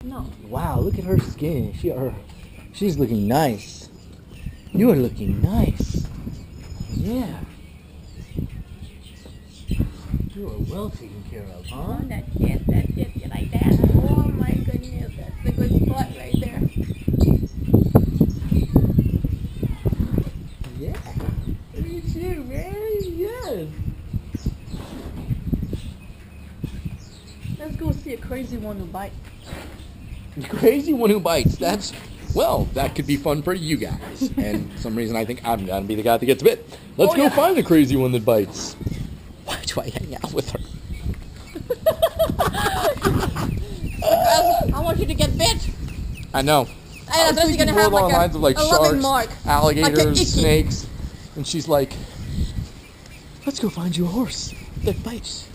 No. Wow, look at her skin. She's looking nice. You are looking nice. Yeah. You are well taken care of, huh? Oh, that's it. You like that? Oh my goodness, that's a good spot right there. Yeah. Look at you, man. Yes. Let's go see a crazy one who bites. The crazy one who bites. That could be fun for you guys. And for some reason I think I'm gonna be the guy that gets bit. Let's go find the crazy one that bites. Why do I hang out with her? I want you to get bit. I know. I was thinking more along the lines of like loving sharks, mark. alligators, icky. snakes, and she's like, "Let's go find you a horse that bites."